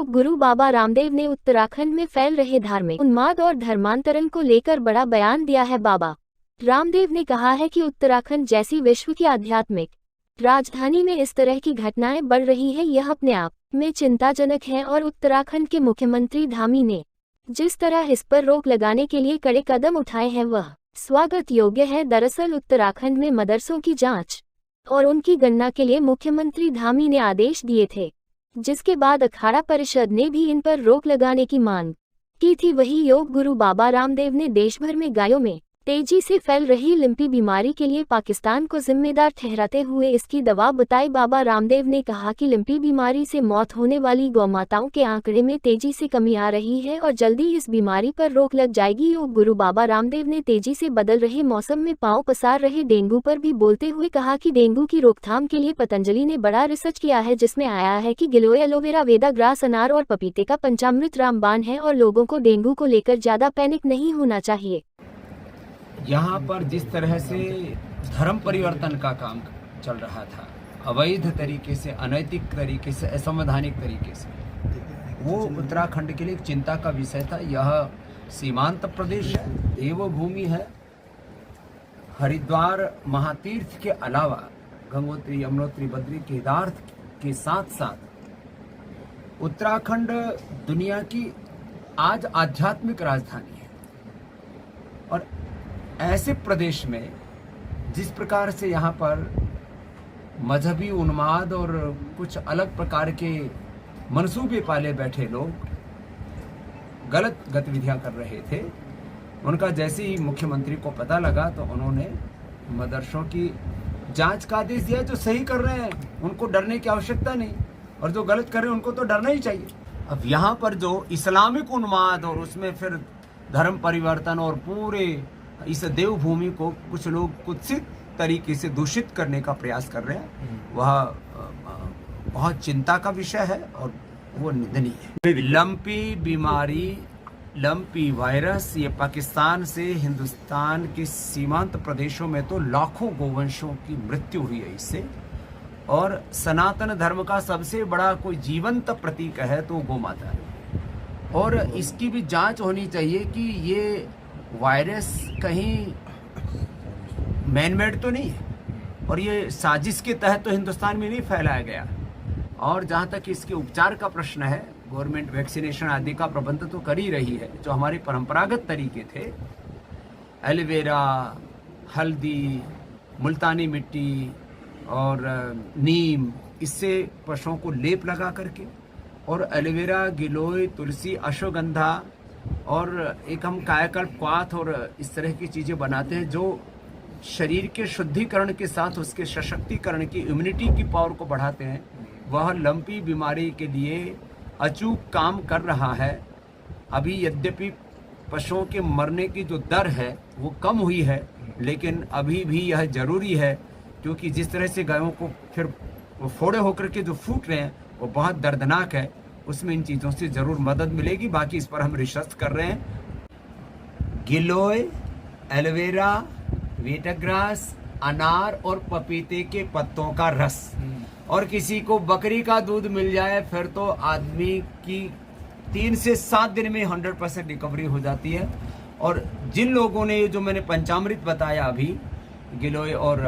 योग गुरु बाबा रामदेव ने उत्तराखंड में फैल रहे धार्मिक उन्माद और धर्मांतरण को लेकर बड़ा बयान दिया है। बाबा रामदेव ने कहा है कि उत्तराखंड जैसी विश्व की आध्यात्मिक राजधानी में इस तरह की घटनाएं बढ़ रही है, यह अपने आप में चिंताजनक है और उत्तराखंड के मुख्यमंत्री धामी ने जिस तरह इस पर रोक लगाने के लिए कड़े कदम उठाए हैं वह स्वागत योग्य है। दरअसल उत्तराखंड में मदरसों की जांच और उनकी गणना के लिए मुख्यमंत्री धामी ने आदेश दिए थे, जिसके बाद अखाड़ा परिषद ने भी इन पर रोक लगाने की मांग की थी। वहीं योग गुरु बाबा रामदेव ने देश भर में गायों में तेजी से फैल रही लिम्पी बीमारी के लिए पाकिस्तान को जिम्मेदार ठहराते हुए इसकी दवा बताई। बाबा रामदेव ने कहा कि लिम्पी बीमारी से मौत होने वाली गौमाताओं के आंकड़े में तेजी से कमी आ रही है और जल्दी इस बीमारी पर रोक लग जाएगी। योग गुरु बाबा रामदेव ने तेजी से बदल रहे मौसम में पांव पसार रहे डेंगू पर भी बोलते हुए कहा कि डेंगू की रोकथाम के लिए पतंजलि ने बड़ा रिसर्च किया है, जिसमें आया है कि गिलोय, एलोवेरा, वेदा ग्रास, अनार और पपीते का पंचामृत रामबाण है और लोगों को डेंगू को लेकर ज्यादा पैनिक नहीं होना चाहिए। यहाँ पर जिस तरह से धर्म परिवर्तन का काम चल रहा था, अवैध तरीके से, अनैतिक तरीके से, असंवैधानिक तरीके से, वो उत्तराखंड के लिए एक चिंता का विषय था। यह सीमांत प्रदेश है, देवभूमि है। हरिद्वार महातीर्थ के अलावा गंगोत्री, यमुनोत्री, बद्री, केदार के साथ साथ उत्तराखंड दुनिया की आज आध्यात्मिक राजधानी है। और ऐसे प्रदेश में जिस प्रकार से यहाँ पर मजहबी उन्माद और कुछ अलग प्रकार के मंसूबे पाले बैठे लोग गलत गतिविधियां कर रहे थे, उनका जैसे ही मुख्यमंत्री को पता लगा तो उन्होंने मदरसों की जांच का आदेश दिया। जो सही कर रहे हैं उनको डरने की आवश्यकता नहीं, और जो गलत कर रहे हैं उनको तो डरना ही चाहिए। अब यहाँ पर जो इस्लामिक उन्माद और उसमें फिर धर्म परिवर्तन और पूरे इस देवभूमि को कुछ लोग कुत्सित तरीके से दूषित करने का प्रयास कर रहे हैं, वह बहुत चिंता का विषय है और वो निंदनीय है। लंपी बीमारी, लंपी वायरस, ये पाकिस्तान से हिंदुस्तान के सीमांत प्रदेशों में तो लाखों गोवंशों की मृत्यु हुई है इससे। और सनातन धर्म का सबसे बड़ा कोई जीवंत प्रतीक है तो गोमाता है, और इसकी भी जांच होनी चाहिए कि ये वायरस कहीं मैनमेड तो नहीं है और ये साजिश के तहत तो हिंदुस्तान में नहीं फैलाया गया। और जहाँ तक इसके उपचार का प्रश्न है, गवर्नमेंट वैक्सीनेशन आदि का प्रबंध तो कर ही रही है। जो हमारे परंपरागत तरीके थे, एलोवेरा, हल्दी, मुल्तानी मिट्टी और नीम, इससे पशुओं को लेप लगा करके, और एलोवेरा, गिलोय, तुलसी, अश्वगंधा और एक हम कायाकल्प क्वाथ और इस तरह की चीज़ें बनाते हैं जो शरीर के शुद्धिकरण के साथ उसके सशक्तिकरण की, इम्यूनिटी की पावर को बढ़ाते हैं। वह लंपी बीमारी के लिए अचूक काम कर रहा है। अभी यद्यपि पशुओं के मरने की जो दर है वो कम हुई है, लेकिन अभी भी यह जरूरी है, क्योंकि जिस तरह से गायों को फिर फोड़े होकर के जो फूट रहे हैं वो बहुत दर्दनाक है। उसमें इन चीज़ों से ज़रूर मदद मिलेगी। बाकी इस पर हम रिसर्च कर रहे हैं। गिलोय, एलोवेरा, वेटाग्रास, अनार और पपीते के पत्तों का रस, और किसी को बकरी का दूध मिल जाए फिर तो आदमी की 3 से 7 दिन में 100% रिकवरी हो जाती है। और जिन लोगों ने ये जो मैंने पंचामृत बताया अभी, गिलोय और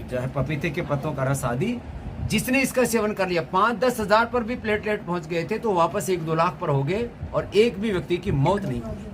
जो है पपीते के पत्तों का रस आदि, जिसने इसका सेवन कर लिया, 5-10 हज़ार पर भी प्लेटलेट पहुंच गए थे तो वापस 1-2 लाख पर हो गए और एक भी व्यक्ति की मौत नहीं हुई।